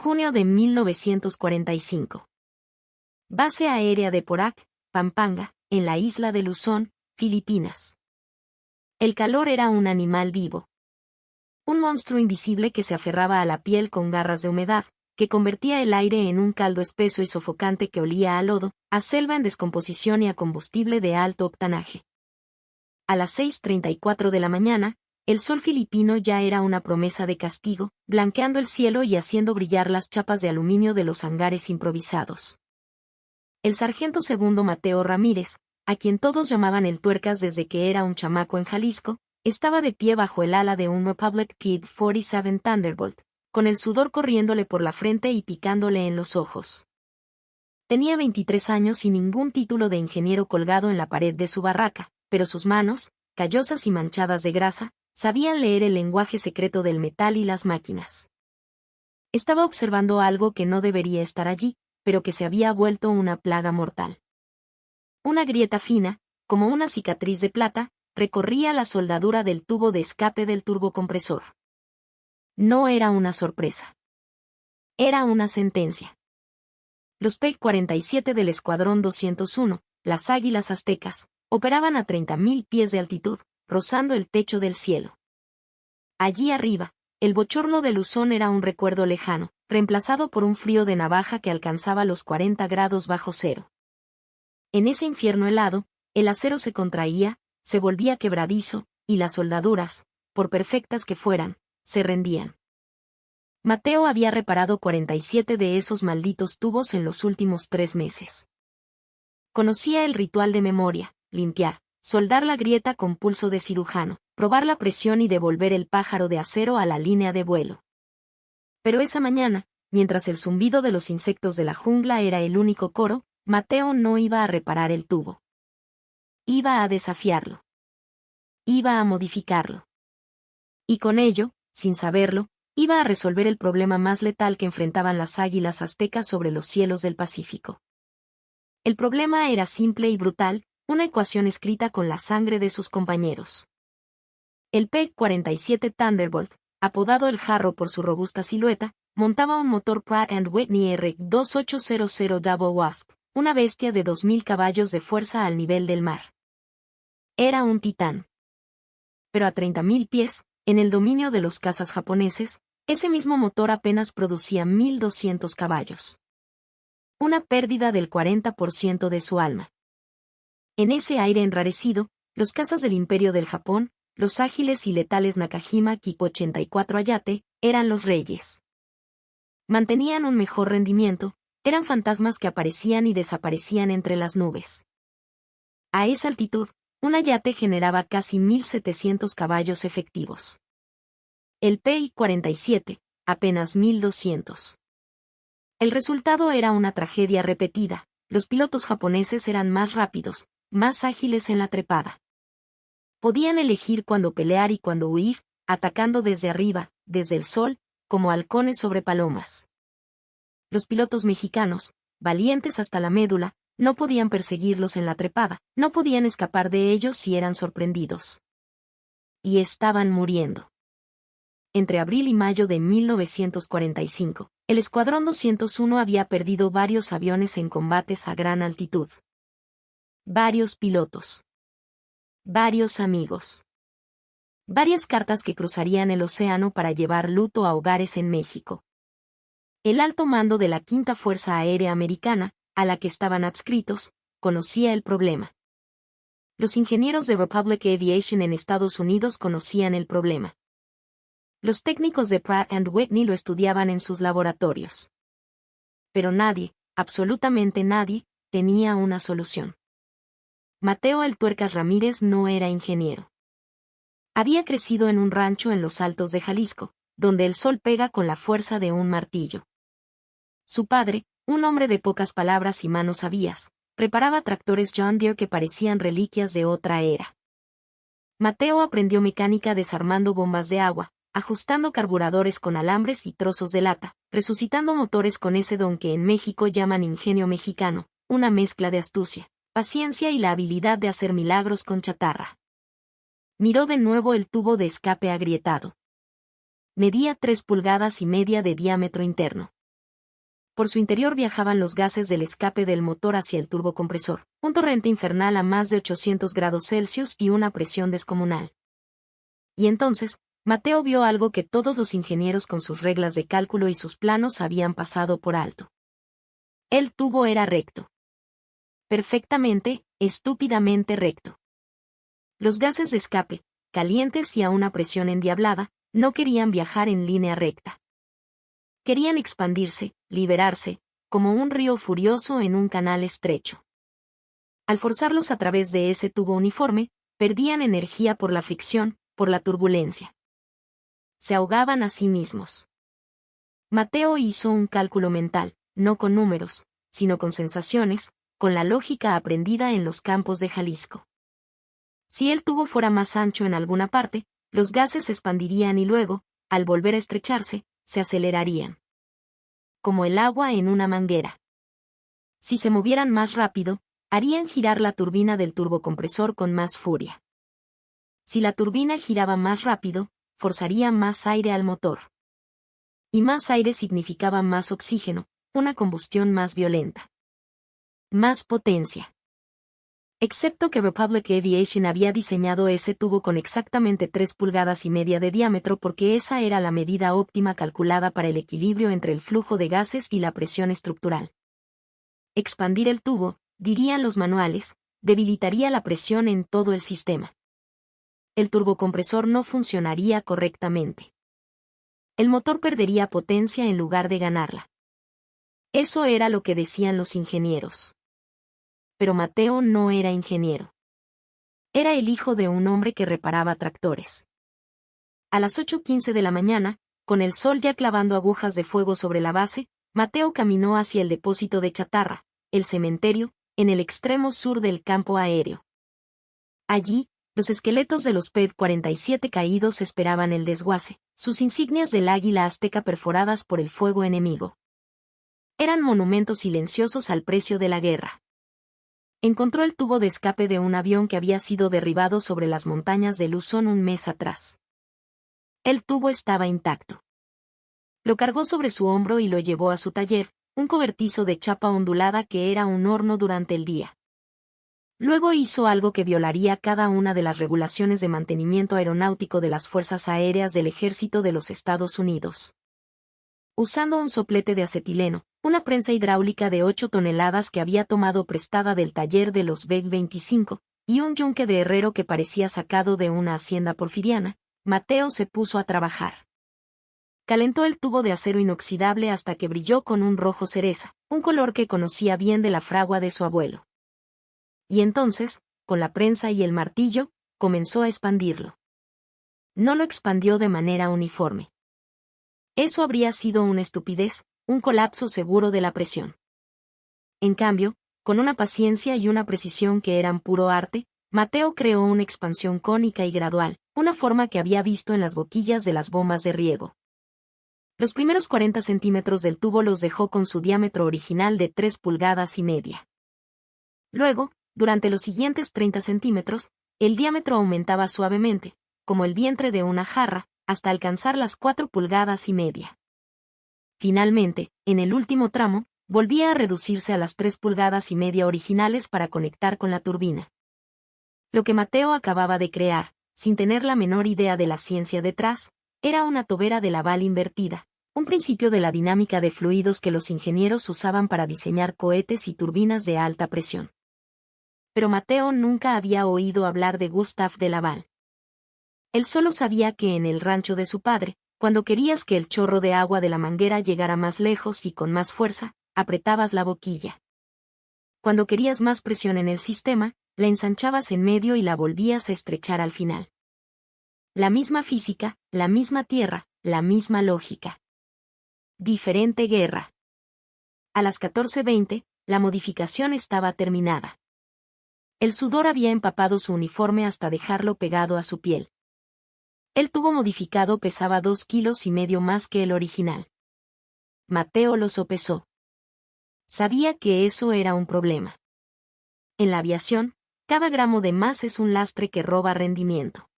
Junio de 1945. Base aérea de Porac, Pampanga, en la isla de Luzón, Filipinas. El calor era un animal vivo. Un monstruo invisible que se aferraba a la piel con garras de humedad, que convertía el aire en un caldo espeso y sofocante que olía a lodo, a selva en descomposición y a combustible de alto octanaje. A las 6:34 de la mañana, el sol filipino ya era una promesa de castigo, blanqueando el cielo y haciendo brillar las chapas de aluminio de los hangares improvisados. El sargento segundo Mateo Ramírez, a quien todos llamaban el Tuercas desde que era un chamaco en Jalisco, estaba de pie bajo el ala de un Republic Kid 47 Thunderbolt, con el sudor corriéndole por la frente y picándole en los ojos. Tenía 23 años y ningún título de ingeniero colgado en la pared de su barraca, pero sus manos, callosas y manchadas de grasa, sabían leer el lenguaje secreto del metal y las máquinas. Estaba observando algo que no debería estar allí, pero que se había vuelto una plaga mortal. Una grieta fina, como una cicatriz de plata, recorría la soldadura del tubo de escape del turbocompresor. No era una sorpresa. Era una sentencia. Los P-47 del Escuadrón 201, las Águilas Aztecas, operaban a 30.000 pies de altitud, rozando el techo del cielo. Allí arriba, el bochorno de Luzón era un recuerdo lejano, reemplazado por un frío de navaja que alcanzaba los 40 grados bajo cero. En ese infierno helado, el acero se contraía, se volvía quebradizo, y las soldaduras, por perfectas que fueran, se rendían. Mateo había reparado 47 de esos malditos tubos en los últimos 3 meses. Conocía el ritual de memoria: limpiar, soldar la grieta con pulso de cirujano, probar la presión y devolver el pájaro de acero a la línea de vuelo. Pero esa mañana, mientras el zumbido de los insectos de la jungla era el único coro, Mateo no iba a reparar el tubo. Iba a desafiarlo. Iba a modificarlo. Y con ello, sin saberlo, iba a resolver el problema más letal que enfrentaban las águilas aztecas sobre los cielos del Pacífico. El problema era simple y brutal, una ecuación escrita con la sangre de sus compañeros. El P-47 Thunderbolt, apodado el Jarro por su robusta silueta, montaba un motor Pratt & Whitney R2800 Double Wasp, una bestia de 2.000 caballos de fuerza al nivel del mar. Era un titán. Pero a 30.000 pies, en el dominio de los cazas japoneses, ese mismo motor apenas producía 1.200 caballos. Una pérdida del 40% de su alma. En ese aire enrarecido, los cazas del Imperio del Japón, los ágiles y letales Nakajima Kiko-84 Ayate, eran los reyes. Mantenían un mejor rendimiento, eran fantasmas que aparecían y desaparecían entre las nubes. A esa altitud, un Ayate generaba casi 1.700 caballos efectivos. El Pi-47, apenas 1.200. El resultado era una tragedia repetida: los pilotos japoneses eran más rápidos, más ágiles en la trepada. Podían elegir cuándo pelear y cuándo huir, atacando desde arriba, desde el sol, como halcones sobre palomas. Los pilotos mexicanos, valientes hasta la médula, no podían perseguirlos en la trepada, no podían escapar de ellos si eran sorprendidos. Y estaban muriendo. Entre abril y mayo de 1945, el Escuadrón 201 había perdido varios aviones en combates a gran altitud. Varios pilotos. Varios amigos. Varias cartas que cruzarían el océano para llevar luto a hogares en México. El alto mando de la Quinta Fuerza Aérea Americana, a la que estaban adscritos, conocía el problema. Los ingenieros de Republic Aviation en Estados Unidos conocían el problema. Los técnicos de Pratt & Whitney lo estudiaban en sus laboratorios. Pero nadie, absolutamente nadie, tenía una solución. Mateo el Tuercas Ramírez no era ingeniero. Había crecido en un rancho en los altos de Jalisco, donde el sol pega con la fuerza de un martillo. Su padre, un hombre de pocas palabras y manos sabias, reparaba tractores John Deere que parecían reliquias de otra era. Mateo aprendió mecánica desarmando bombas de agua, ajustando carburadores con alambres y trozos de lata, resucitando motores con ese don que en México llaman ingenio mexicano, una mezcla de astucia, paciencia y la habilidad de hacer milagros con chatarra. Miró de nuevo el tubo de escape agrietado. Medía 3,5 pulgadas de diámetro interno. Por su interior viajaban los gases del escape del motor hacia el turbocompresor, un torrente infernal a más de 800 grados Celsius y una presión descomunal. Y entonces, Mateo vio algo que todos los ingenieros con sus reglas de cálculo y sus planos habían pasado por alto. El tubo era recto. Perfectamente, estúpidamente recto. Los gases de escape, calientes y a una presión endiablada, no querían viajar en línea recta. Querían expandirse, liberarse, como un río furioso en un canal estrecho. Al forzarlos a través de ese tubo uniforme, perdían energía por la fricción, por la turbulencia. Se ahogaban a sí mismos. Mateo hizo un cálculo mental, no con números, sino con sensaciones, con la lógica aprendida en los campos de Jalisco. Si el tubo fuera más ancho en alguna parte, los gases se expandirían y luego, al volver a estrecharse, se acelerarían. Como el agua en una manguera. Si se movieran más rápido, harían girar la turbina del turbocompresor con más furia. Si la turbina giraba más rápido, forzaría más aire al motor. Y más aire significaba más oxígeno, una combustión más violenta. Más potencia. Excepto que Republic Aviation había diseñado ese tubo con exactamente 3,5 pulgadas de diámetro porque esa era la medida óptima calculada para el equilibrio entre el flujo de gases y la presión estructural. Expandir el tubo, dirían los manuales, debilitaría la presión en todo el sistema. El turbocompresor no funcionaría correctamente. El motor perdería potencia en lugar de ganarla. Eso era lo que decían los ingenieros. Pero Mateo no era ingeniero. Era el hijo de un hombre que reparaba tractores. A las 8:15 de la mañana, con el sol ya clavando agujas de fuego sobre la base, Mateo caminó hacia el depósito de chatarra, el cementerio, en el extremo sur del campo aéreo. Allí, los esqueletos de los PED-47 caídos esperaban el desguace, sus insignias del águila azteca perforadas por el fuego enemigo. Eran monumentos silenciosos al precio de la guerra. Encontró el tubo de escape de un avión que había sido derribado sobre las montañas de Luzón un mes atrás. El tubo estaba intacto. Lo cargó sobre su hombro y lo llevó a su taller, un cobertizo de chapa ondulada que era un horno durante el día. Luego hizo algo que violaría cada una de las regulaciones de mantenimiento aeronáutico de las Fuerzas Aéreas del Ejército de los Estados Unidos. Usando un soplete de acetileno, una prensa hidráulica de 8 toneladas que había tomado prestada del taller de los PED-25, y un yunque de herrero que parecía sacado de una hacienda porfiriana, Mateo se puso a trabajar. Calentó el tubo de acero inoxidable hasta que brilló con un rojo cereza, un color que conocía bien de la fragua de su abuelo. Y entonces, con la prensa y el martillo, comenzó a expandirlo. No lo expandió de manera uniforme. Eso habría sido una estupidez, un colapso seguro de la presión. En cambio, con una paciencia y una precisión que eran puro arte, Mateo creó una expansión cónica y gradual, una forma que había visto en las boquillas de las bombas de riego. Los primeros 40 centímetros del tubo los dejó con su diámetro original de 3,5 pulgadas. Luego, durante los siguientes 30 centímetros, el diámetro aumentaba suavemente, como el vientre de una jarra, hasta alcanzar las 4,5 pulgadas. Finalmente, en el último tramo, volvía a reducirse a las 3,5 pulgadas originales para conectar con la turbina. Lo que Mateo acababa de crear, sin tener la menor idea de la ciencia detrás, era una tobera de Laval invertida, un principio de la dinámica de fluidos que los ingenieros usaban para diseñar cohetes y turbinas de alta presión. Pero Mateo nunca había oído hablar de Gustave de Laval. Él solo sabía que en el rancho de su padre, cuando querías que el chorro de agua de la manguera llegara más lejos y con más fuerza, apretabas la boquilla. Cuando querías más presión en el sistema, la ensanchabas en medio y la volvías a estrechar al final. La misma física, la misma tierra, la misma lógica. Diferente guerra. A las 14:20, la modificación estaba terminada. El sudor había empapado su uniforme hasta dejarlo pegado a su piel. El tubo modificado pesaba 2,5 kilos más que el original. Mateo lo sopesó. Sabía que eso era un problema. En la aviación, cada gramo de más es un lastre que roba rendimiento.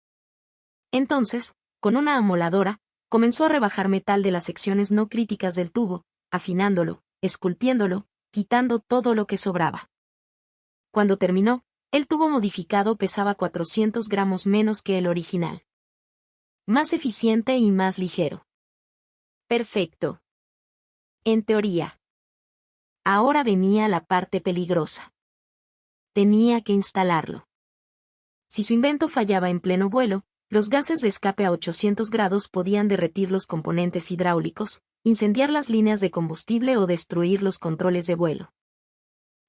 Entonces, con una amoladora, comenzó a rebajar metal de las secciones no críticas del tubo, afinándolo, esculpiéndolo, quitando todo lo que sobraba. Cuando terminó, el tubo modificado pesaba 400 gramos menos que el original. Más eficiente y más ligero. Perfecto. En teoría. Ahora venía la parte peligrosa. Tenía que instalarlo. Si su invento fallaba en pleno vuelo, los gases de escape a 800 grados podían derretir los componentes hidráulicos, incendiar las líneas de combustible o destruir los controles de vuelo.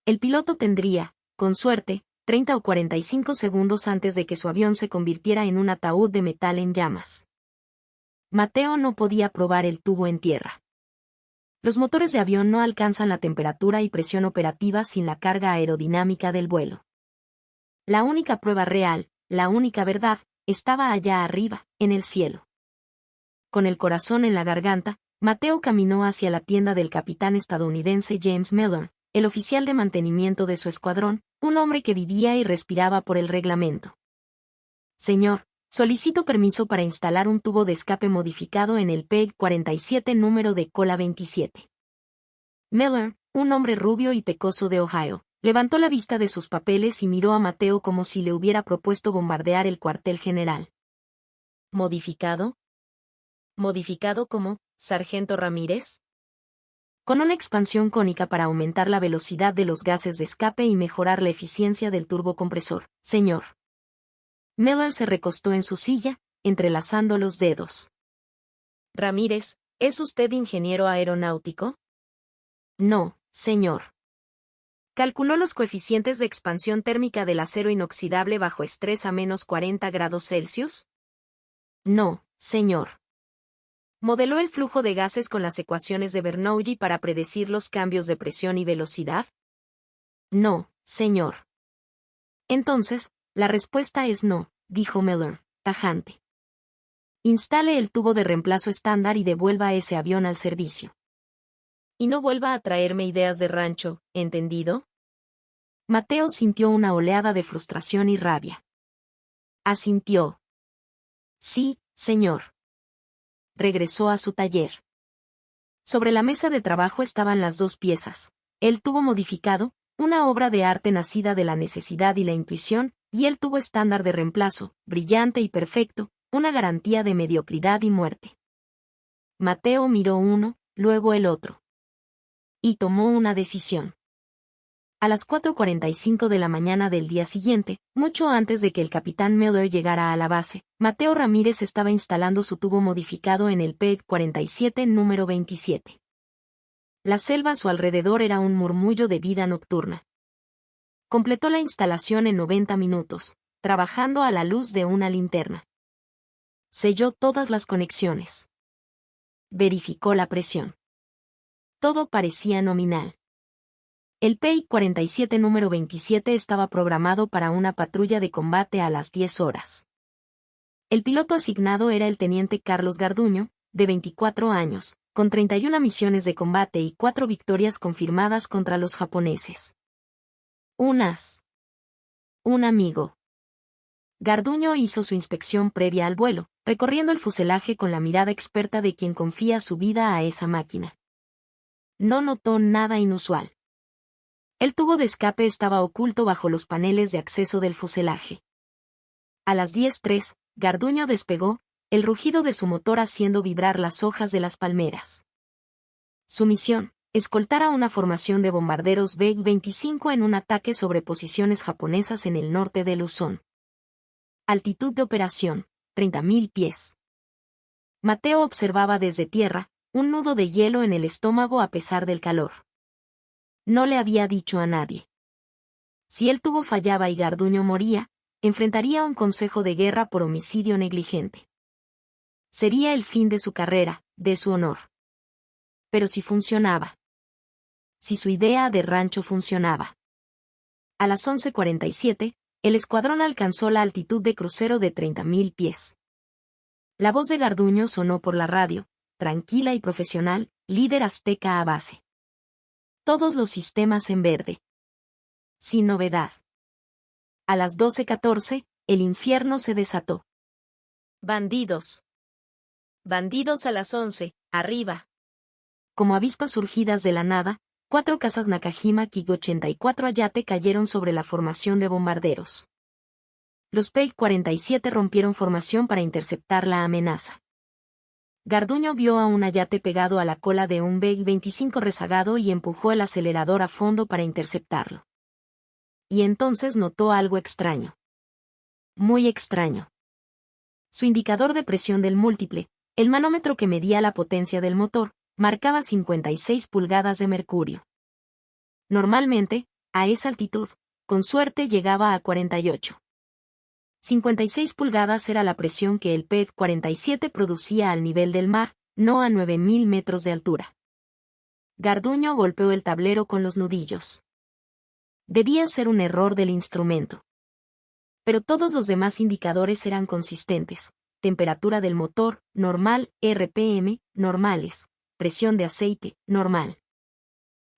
El piloto tendría, con suerte, 30 o 45 segundos antes de que su avión se convirtiera en un ataúd de metal en llamas. Mateo no podía probar el tubo en tierra. Los motores de avión no alcanzan la temperatura y presión operativa sin la carga aerodinámica del vuelo. La única prueba real, la única verdad, estaba allá arriba, en el cielo. Con el corazón en la garganta, Mateo caminó hacia la tienda del capitán estadounidense James Miller, el oficial de mantenimiento de su escuadrón, un hombre que vivía y respiraba por el reglamento. Señor, solicito permiso para instalar un tubo de escape modificado en el P-47 número de cola 27. Miller, un hombre rubio y pecoso de Ohio, levantó la vista de sus papeles y miró a Mateo como si le hubiera propuesto bombardear el cuartel general. ¿Modificado? ¿Modificado como, Sargento Ramírez? Con una expansión cónica para aumentar la velocidad de los gases de escape y mejorar la eficiencia del turbocompresor, señor. Miller se recostó en su silla, entrelazando los dedos. Ramírez, ¿es usted ingeniero aeronáutico? No, señor. ¿Calculó los coeficientes de expansión térmica del acero inoxidable bajo estrés a menos 40 grados Celsius? No, señor. ¿Modeló el flujo de gases con las ecuaciones de Bernoulli para predecir los cambios de presión y velocidad? No, señor. Entonces, la respuesta es no, dijo Miller, tajante. Instale el tubo de reemplazo estándar y devuelva ese avión al servicio. Y no vuelva a traerme ideas de rancho, ¿entendido? Mateo sintió una oleada de frustración y rabia. Asintió. Sí, señor. Regresó a su taller. Sobre la mesa de trabajo estaban las dos piezas, el tubo modificado, una obra de arte nacida de la necesidad y la intuición, y el tubo estándar de reemplazo, brillante y perfecto, una garantía de mediocridad y muerte. Mateo miró uno, luego el otro. Y tomó una decisión. A las 4:45 de la mañana del día siguiente, mucho antes de que el capitán Miller llegara a la base, Mateo Ramírez estaba instalando su tubo modificado en el P-47 número 27. La selva a su alrededor era un murmullo de vida nocturna. Completó la instalación en 90 minutos, trabajando a la luz de una linterna. Selló todas las conexiones. Verificó la presión. Todo parecía nominal. El P-47 número 27 estaba programado para una patrulla de combate a las 10 horas. El piloto asignado era el teniente Carlos Garduño, de 24 años, con 31 misiones de combate y 4 victorias confirmadas contra los japoneses. Un amigo. Garduño hizo su inspección previa al vuelo, recorriendo el fuselaje con la mirada experta de quien confía su vida a esa máquina. No notó nada inusual. El tubo de escape estaba oculto bajo los paneles de acceso del fuselaje. A las 10:03, Garduño despegó, el rugido de su motor haciendo vibrar las hojas de las palmeras. Su misión, escoltar a una formación de bombarderos B-25 en un ataque sobre posiciones japonesas en el norte de Luzón. Altitud de operación, 30.000 pies. Mateo observaba desde tierra, un nudo de hielo en el estómago a pesar del calor. No le había dicho a nadie. Si el tubo fallaba y Garduño moría, enfrentaría un consejo de guerra por homicidio negligente. Sería el fin de su carrera, de su honor. Pero si funcionaba. Si su idea de rancho funcionaba. A las 11:47, el escuadrón alcanzó la altitud de crucero de 30.000 pies. La voz de Garduño sonó por la radio, tranquila y profesional, líder azteca a base. Todos los sistemas en verde. Sin novedad. A las 12:14, el infierno se desató. Bandidos. Bandidos a las 11, arriba. como avispas surgidas de la nada, 4 cazas Nakajima KIG-84 Ayate cayeron sobre la formación de bombarderos. Los PEG-47 rompieron formación para interceptar la amenaza. Garduño vio a un Ayate pegado a la cola de un PEG-25 rezagado y empujó el acelerador a fondo para interceptarlo. Y entonces notó algo extraño. Muy extraño. Su indicador de presión del múltiple, el manómetro que medía la potencia del motor, marcaba 56 pulgadas de mercurio. Normalmente, a esa altitud, con suerte llegaba a 48. 56 pulgadas era la presión que el PEG-47 producía al nivel del mar, no a 9.000 metros de altura. Garduño golpeó el tablero con los nudillos. Debía ser un error del instrumento. Pero todos los demás indicadores eran consistentes. Temperatura del motor, normal, RPM, normales. Presión de aceite, normal.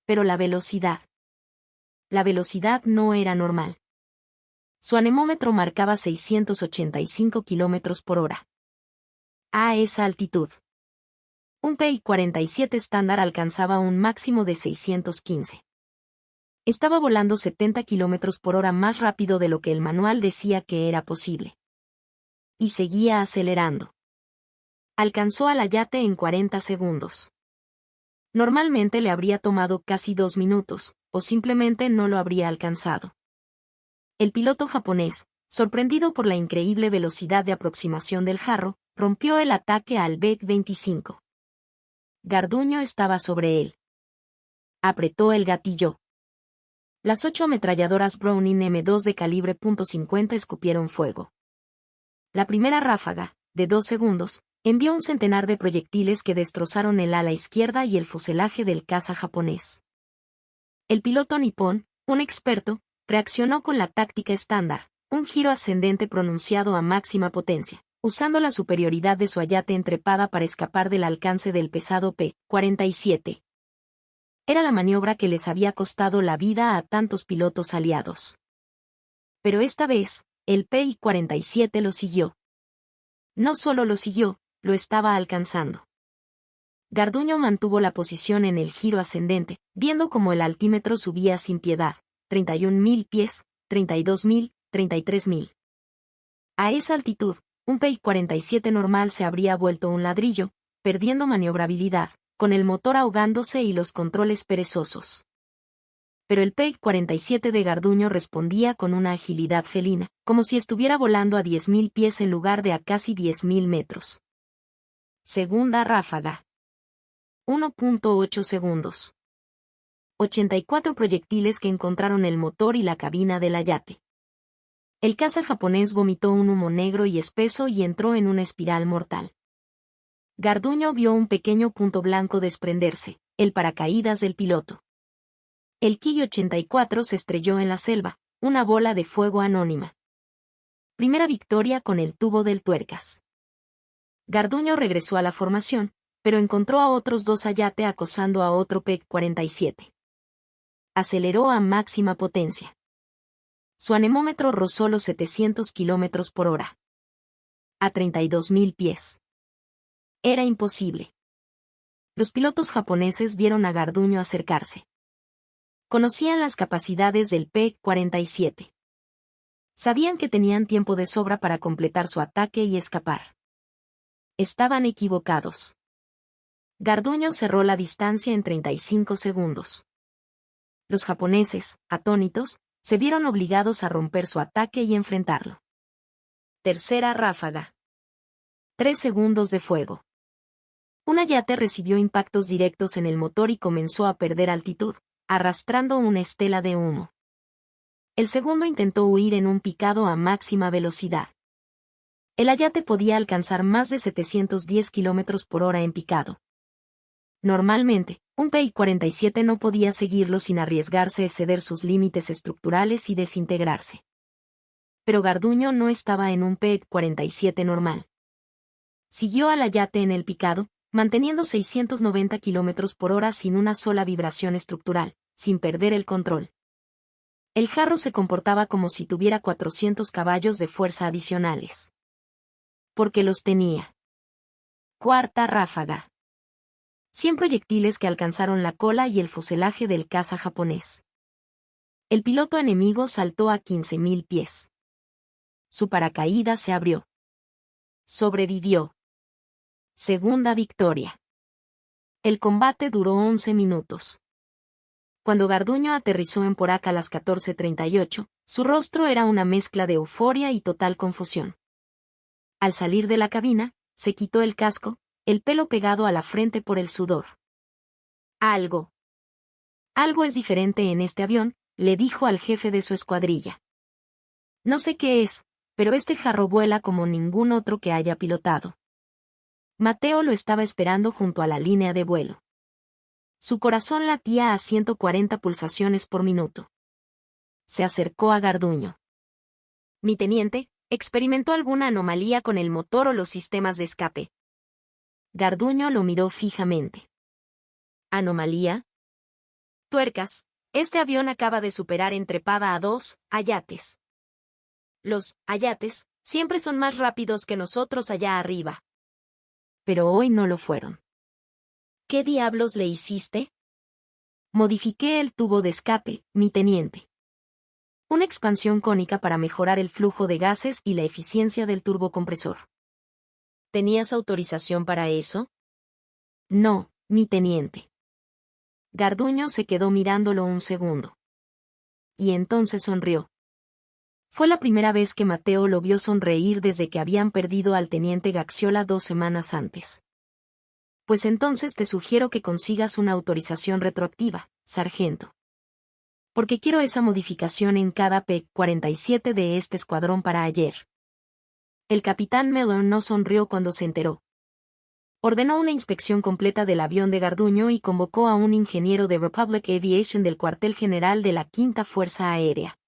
Pero la velocidad. La velocidad no era normal. Su anemómetro marcaba 685 km por hora. A esa altitud. Un PEG-47 estándar alcanzaba un máximo de 615. Estaba volando 70 km por hora más rápido de lo que el manual decía que era posible. Y seguía acelerando. Alcanzó al Ayate en 40 segundos. Normalmente le habría tomado casi 2 minutos, o simplemente no lo habría alcanzado. El piloto japonés, sorprendido por la increíble velocidad de aproximación del jarro, rompió el ataque al PEG-25. Garduño estaba sobre él. Apretó el gatillo. Las 8 ametralladoras Browning M2 de calibre .50 escupieron fuego. La primera ráfaga, de 2 segundos, envió un centenar de proyectiles que destrozaron el ala izquierda y el fuselaje del caza japonés. El piloto nipón, un experto, reaccionó con la táctica estándar, un giro ascendente pronunciado a máxima potencia, usando la superioridad de su Ayate entrepada para escapar del alcance del pesado P-47. Era la maniobra que les había costado la vida a tantos pilotos aliados. Pero esta vez, el PI-47 lo siguió. No solo lo siguió, lo estaba alcanzando. Garduño mantuvo la posición en el giro ascendente, viendo cómo el altímetro subía sin piedad. 31.000 pies, 32.000, 33.000. A esa altitud, un PEG-47 normal se habría vuelto un ladrillo, perdiendo maniobrabilidad, con el motor ahogándose y los controles perezosos. Pero el PEG-47 de Garduño respondía con una agilidad felina, como si estuviera volando a 10.000 pies en lugar de a casi 10.000 metros. Segunda ráfaga. 1.8 segundos. 84 proyectiles que encontraron el motor y la cabina del Ayate. El caza japonés vomitó un humo negro y espeso y entró en una espiral mortal. Garduño vio un pequeño punto blanco desprenderse, el paracaídas del piloto. El KIG-84 se estrelló en la selva, una bola de fuego anónima. Primera victoria con el tubo del tuercas. Garduño regresó a la formación, pero encontró a otros 2 Ayate acosando a otro PEG-47. Aceleró a máxima potencia. Su anemómetro rozó los 700 km por hora. A 32.000 pies. Era imposible. Los pilotos japoneses vieron a Garduño acercarse. Conocían las capacidades del PEG-47. Sabían que tenían tiempo de sobra para completar su ataque y escapar. Estaban equivocados. Garduño cerró la distancia en 35 segundos. Los japoneses, atónitos, se vieron obligados a romper su ataque y enfrentarlo. Tercera ráfaga. 3 segundos de fuego. Un Ayate recibió impactos directos en el motor y comenzó a perder altitud, arrastrando una estela de humo. El segundo intentó huir en un picado a máxima velocidad. El Ayate podía alcanzar más de 710 km por hora en picado. Normalmente, un PEG-47 no podía seguirlo sin arriesgarse a exceder sus límites estructurales y desintegrarse. Pero Garduño no estaba en un PEG-47 normal. Siguió al Ayate en el picado, manteniendo 690 km por hora sin una sola vibración estructural, sin perder el control. El jarro se comportaba como si tuviera 400 caballos de fuerza adicionales. Porque los tenía. Cuarta ráfaga. 100 proyectiles que alcanzaron la cola y el fuselaje del caza japonés. El piloto enemigo saltó a 15.000 pies. Su paracaídas se abrió. Sobrevivió. Segunda victoria. El combate duró 11 minutos. Cuando Garduño aterrizó en Porac a las 14:38, su rostro era una mezcla de euforia y total confusión. Al salir de la cabina, se quitó el casco, el pelo pegado a la frente por el sudor. Algo es diferente en este avión, le dijo al jefe de su escuadrilla. No sé qué es, pero este jarro vuela como ningún otro que haya pilotado. Mateo lo estaba esperando junto a la línea de vuelo. Su corazón latía a 140 pulsaciones por minuto. Se acercó a Garduño. Mi teniente, ¿experimentó alguna anomalía con el motor o los sistemas de escape? Garduño lo miró fijamente. ¿Anomalía? Tuercas, este avión acaba de superar en trepada a 2 ayates. Los ayates siempre son más rápidos que nosotros allá arriba. Pero hoy no lo fueron. ¿Qué diablos le hiciste? Modifiqué el tubo de escape, mi teniente. Una expansión cónica para mejorar el flujo de gases y la eficiencia del turbocompresor. ¿Tenías autorización para eso? No, mi teniente. Garduño se quedó mirándolo un segundo. Y entonces sonrió. Fue la primera vez que Mateo lo vio sonreír desde que habían perdido al teniente Gaxiola 2 semanas antes. Pues entonces te sugiero que consigas una autorización retroactiva, sargento. Porque quiero esa modificación en cada P-47 de este escuadrón para ayer. El capitán Miller no sonrió cuando se enteró. Ordenó una inspección completa del avión de Garduño y convocó a un ingeniero de Republic Aviation del cuartel general de la Quinta Fuerza Aérea.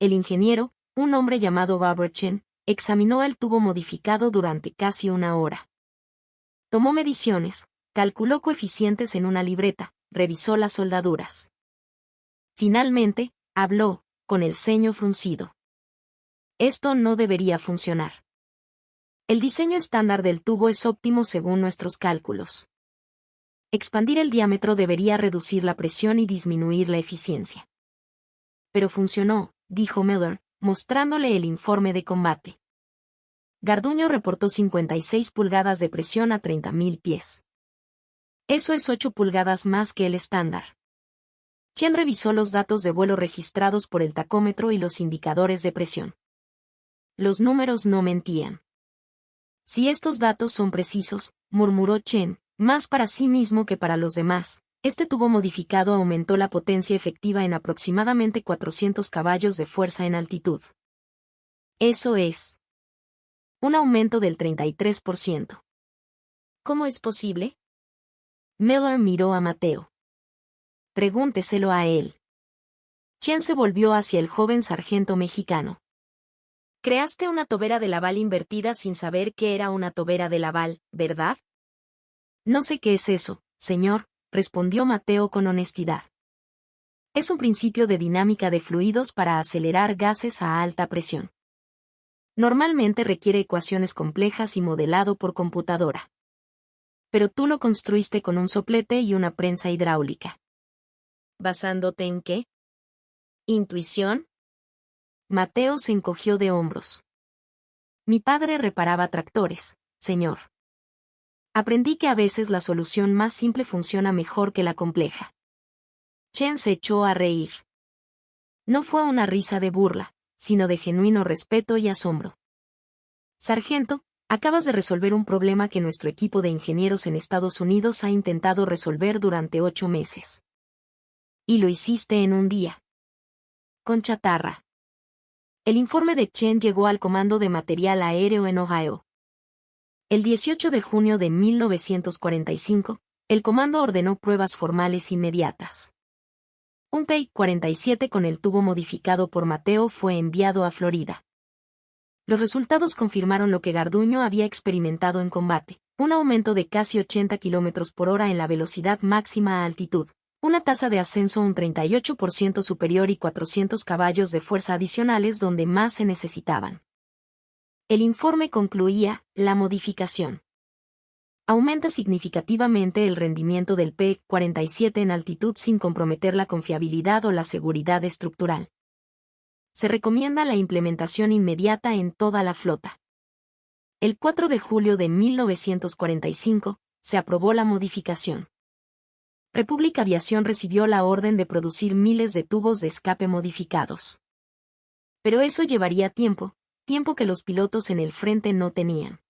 El ingeniero, un hombre llamado Robert Chen, examinó el tubo modificado durante casi una hora. Tomó mediciones, calculó coeficientes en una libreta, revisó las soldaduras. Finalmente, habló, con el ceño fruncido. Esto no debería funcionar. El diseño estándar del tubo es óptimo según nuestros cálculos. Expandir el diámetro debería reducir la presión y disminuir la eficiencia. Pero funcionó, dijo Miller, mostrándole el informe de combate. Garduño reportó 56 pulgadas de presión a 30.000 pies. Eso es 8 pulgadas más que el estándar. Chen revisó los datos de vuelo registrados por el tacómetro y los indicadores de presión. Los números no mentían. Si estos datos son precisos, murmuró Chen, más para sí mismo que para los demás, este tubo modificado aumentó la potencia efectiva en aproximadamente 400 caballos de fuerza en altitud. Eso es un aumento del 33%. ¿Cómo es posible? Miller miró a Mateo. Pregúnteselo a él. Chen se volvió hacia el joven sargento mexicano. Creaste una tobera de Laval invertida sin saber qué era una tobera de Laval, ¿verdad? No sé qué es eso, señor, respondió Mateo con honestidad. Es un principio de dinámica de fluidos para acelerar gases a alta presión. Normalmente requiere ecuaciones complejas y modelado por computadora. Pero tú lo construiste con un soplete y una prensa hidráulica. ¿Basándote en qué? ¿Intuición? Mateo se encogió de hombros. Mi padre reparaba tractores, señor. Aprendí que a veces la solución más simple funciona mejor que la compleja. Chen se echó a reír. No fue una risa de burla, sino de genuino respeto y asombro. Sargento, acabas de resolver un problema que nuestro equipo de ingenieros en Estados Unidos ha intentado resolver durante 8 meses. Y lo hiciste en un día. Con chatarra. El informe de Chen llegó al Comando de Material Aéreo en Ohio. El 18 de junio de 1945, el comando ordenó pruebas formales inmediatas. Un P-47 con el tubo modificado por Mateo fue enviado a Florida. Los resultados confirmaron lo que Garduño había experimentado en combate, un aumento de casi 80 km por hora en la velocidad máxima a altitud, una tasa de ascenso un 38% superior y 400 caballos de fuerza adicionales donde más se necesitaban. El informe concluía, la modificación Aumenta significativamente el rendimiento del P-47 en altitud sin comprometer la confiabilidad o la seguridad estructural. Se recomienda la implementación inmediata en toda la flota. El 4 de julio de 1945, se aprobó la modificación. Republic Aviación recibió la orden de producir miles de tubos de escape modificados. Pero eso llevaría tiempo que los pilotos en el frente no tenían.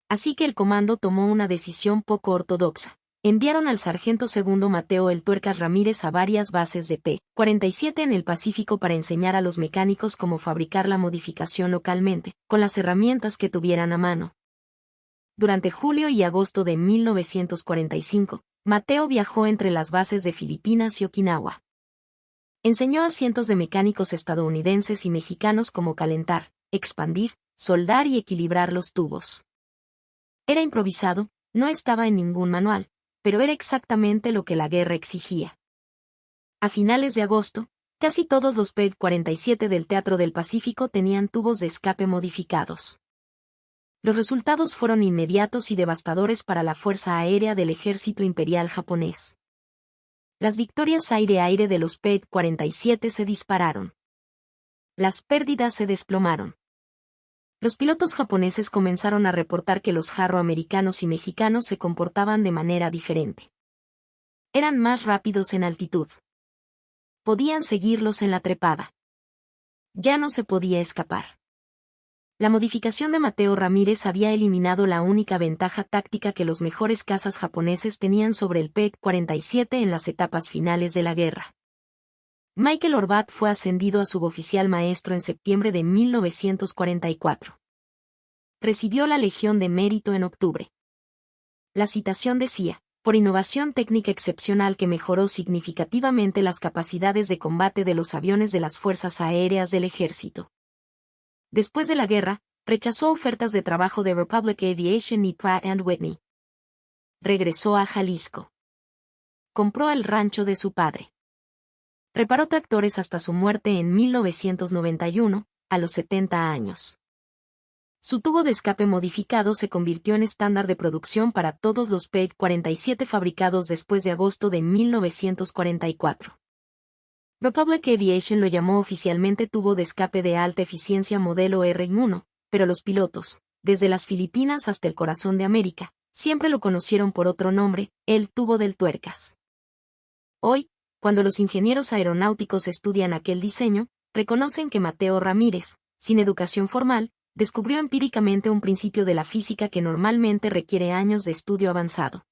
Así que el comando tomó una decisión poco ortodoxa. Enviaron al sargento segundo Mateo El Tuercas Ramírez a varias bases de P-47 en el Pacífico para enseñar a los mecánicos cómo fabricar la modificación localmente, con las herramientas que tuvieran a mano. Durante julio y agosto de 1945, Mateo viajó entre las bases de Filipinas y Okinawa. Enseñó a cientos de mecánicos estadounidenses y mexicanos cómo calentar, expandir, soldar y equilibrar los tubos. Era improvisado, no estaba en ningún manual, pero era exactamente lo que la guerra exigía. A finales de agosto, casi todos los P-47 del Teatro del Pacífico tenían tubos de escape modificados. Los resultados fueron inmediatos y devastadores para la Fuerza Aérea del Ejército Imperial japonés. Las victorias aire-aire de los P-47 se dispararon. Las pérdidas se desplomaron. Los pilotos japoneses comenzaron a reportar que los jarro americanos y mexicanos se comportaban de manera diferente. Eran más rápidos en altitud. Podían seguirlos en la trepada. Ya no se podía escapar. La modificación de Mateo Ramírez había eliminado la única ventaja táctica que los mejores cazas japoneses tenían sobre el P-47 en las etapas finales de la guerra. Michael Horvat fue ascendido a suboficial maestro en septiembre de 1944. Recibió la Legión de Mérito en octubre. La citación decía, por innovación técnica excepcional que mejoró significativamente las capacidades de combate de los aviones de las Fuerzas Aéreas del Ejército. Después de la guerra, rechazó ofertas de trabajo de Republic Aviation y Pratt & Whitney. Regresó a Jalisco. Compró el rancho de su padre. Reparó tractores hasta su muerte en 1991, a los 70 años. Su tubo de escape modificado se convirtió en estándar de producción para todos los P-47 fabricados después de agosto de 1944. Republic Aviation lo llamó oficialmente tubo de escape de alta eficiencia modelo R1, pero los pilotos, desde las Filipinas hasta el corazón de América, siempre lo conocieron por otro nombre, el tubo del Tuercas. Hoy, cuando los ingenieros aeronáuticos estudian aquel diseño, reconocen que Mateo Ramírez, sin educación formal, descubrió empíricamente un principio de la física que normalmente requiere años de estudio avanzado.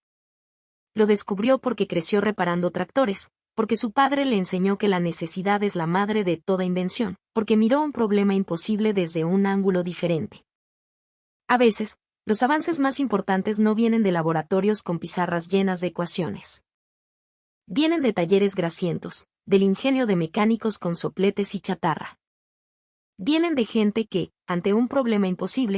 Lo descubrió porque creció reparando tractores, porque su padre le enseñó que la necesidad es la madre de toda invención, porque miró un problema imposible desde un ángulo diferente. A veces, los avances más importantes no vienen de laboratorios con pizarras llenas de ecuaciones. Vienen de talleres grasientos, del ingenio de mecánicos con sopletes y chatarra. Vienen de gente que, ante un problema imposible,